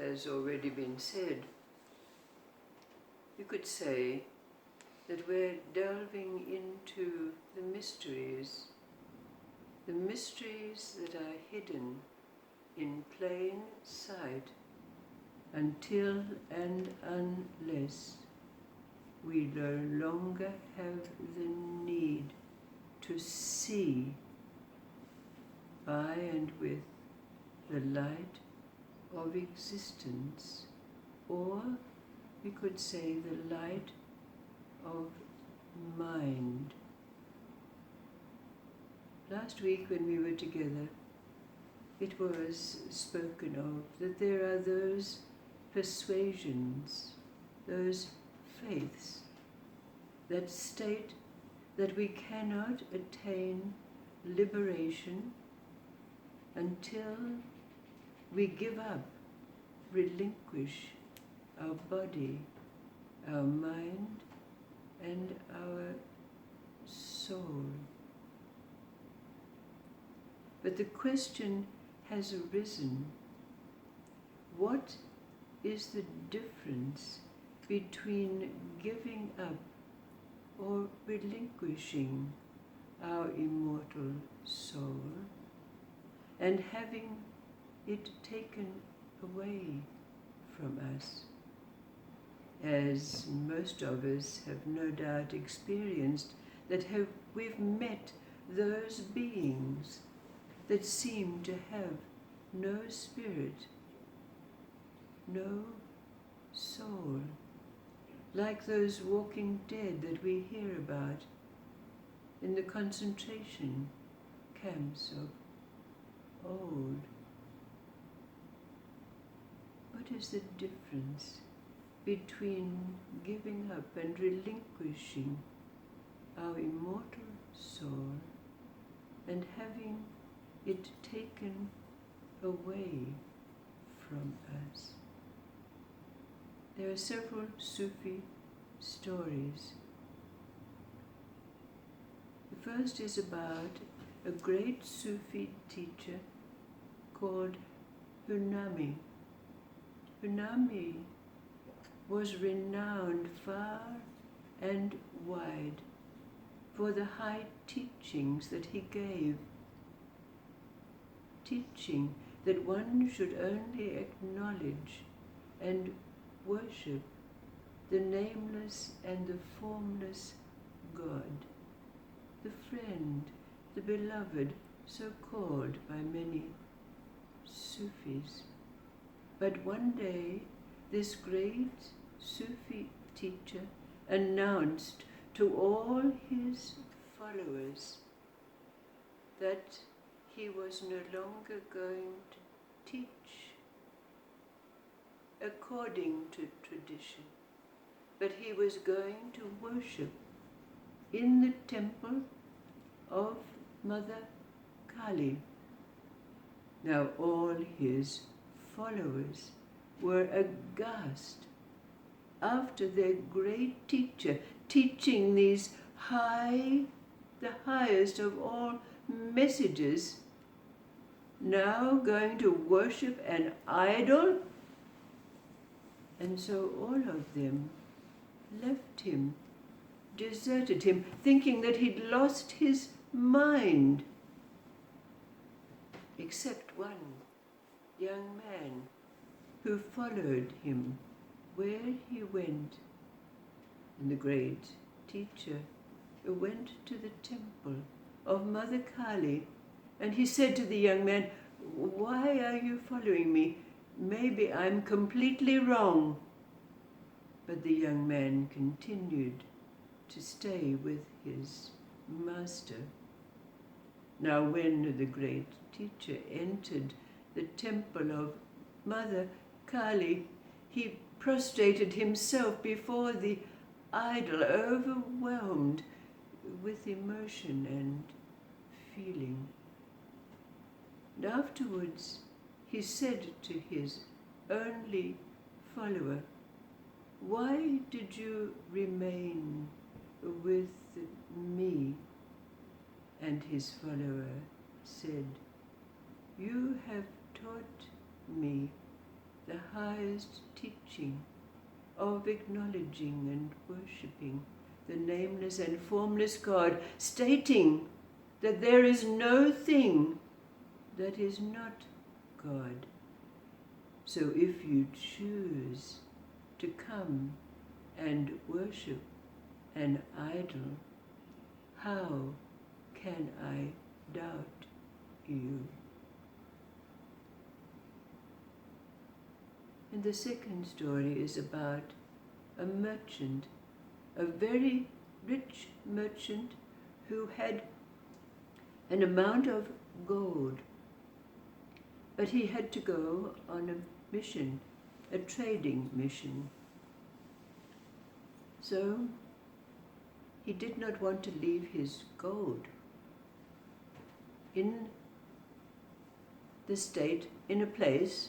has already been said, you could say that we're delving into the mysteries that are hidden in plain sight until and unless we no longer have the need to see by and with the light of existence, or we could say the light of mind. Last week when we were together, it was spoken of that there are those persuasions, those faiths that state that we cannot attain liberation until we give up, relinquish our body, our mind, and our soul. But the question has arisen, what is the difference between giving up or relinquishing our immortal soul and having it taken away from us? As most of us have no doubt experienced, that we've met those beings that seem to have no spirit, no soul, like those walking dead that we hear about in the concentration camps of old. What is the difference between giving up and relinquishing our immortal soul and having it taken away from us? There are several Sufi stories. The first is about a great Sufi teacher called Hunami. Hunami was renowned far and wide for the high teachings that he gave, teaching that one should only acknowledge and worship the nameless and the formless God, the friend, the beloved, so called by many Sufis. But one day, this great Sufi teacher announced to all his followers that he was no longer going to teach according to tradition, but he was going to worship in the temple of Mother Kali. Now all his followers were aghast after their great teacher teaching these the highest of all messages, now going to worship an idol. And so all of them left him, deserted him, thinking that he'd lost his mind, except one young man who followed him where he went. And the great teacher went to the temple of Mother Kali, and he said to the young man, "Why are you following me? Maybe I'm completely wrong." But the young man continued to stay with his master. Now when the great teacher entered the temple of Mother Kali, he prostrated himself before the idol, overwhelmed with emotion and feeling. And afterwards he said to his only follower, "Why did you remain with me?" And his follower said, "You have taught me the highest teaching of acknowledging and worshipping the nameless and formless God, stating that there is no thing that is not God. So if you choose to come and worship an idol, how can I doubt you? And the second story is about a merchant, a very rich merchant who had an amount of gold, but he had to go on a mission, a trading mission. So he did not want to leave his gold in the state, in a place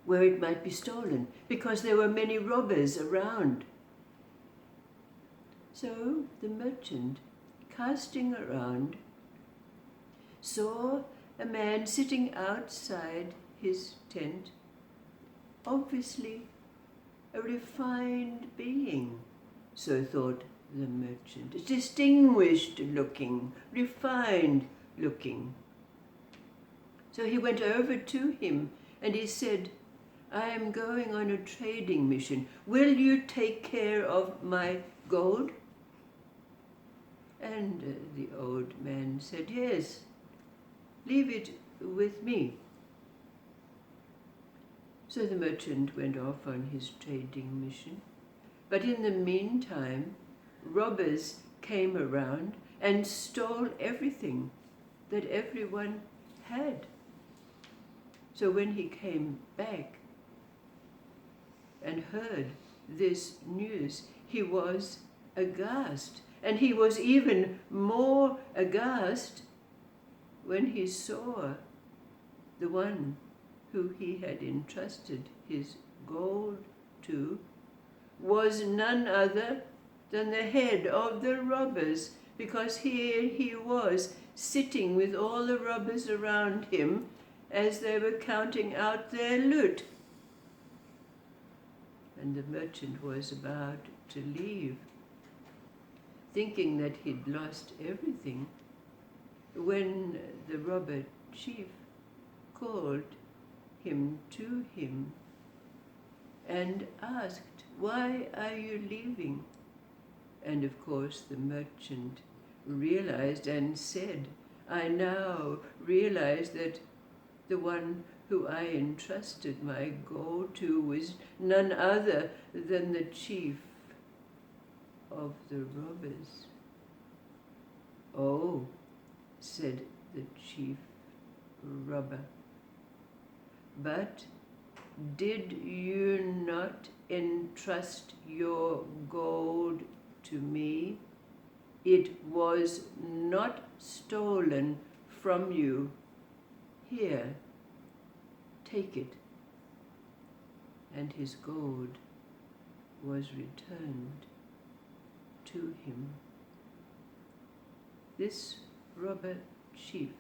where it might be stolen, because there were many robbers around. So the merchant, casting around, saw a man sitting outside his tent, obviously a refined being, so thought the merchant, distinguished looking, refined looking. So he went over to him and he said, I am going on a trading mission. Will you take care of my gold? And the old man said, yes, leave it with me. So the merchant went off on his trading mission. But in the meantime, robbers came around and stole everything that everyone had. So when he came back and heard this news, he was aghast. And he was even more aghast when he saw the one who he had entrusted his gold to was none other than the head of the robbers, because here he was sitting with all the robbers around him as they were counting out their loot. And the merchant was about to leave, thinking that he'd lost everything, when the robber chief called him to him and asked, why are you leaving? And of course the merchant realized and said, I now realize that the one who I entrusted my gold to was none other than the chief of the robbers. Oh, said the chief robber, but did you not entrust your gold to me? It was not stolen from you. Here, take it. And his gold was returned to him. This robber chief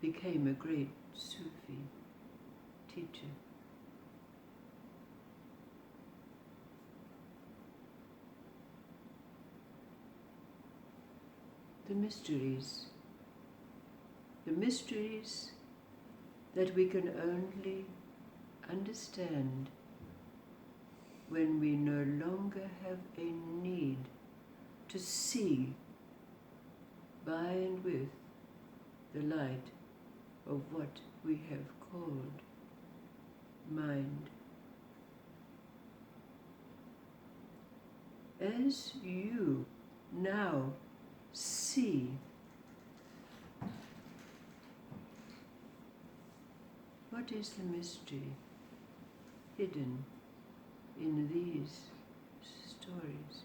became a great Sufi teacher. The mysteries that we can only understand when we no longer have a need to see by and with the light of what we have called mind. As you now see, what is the mystery hidden in these stories?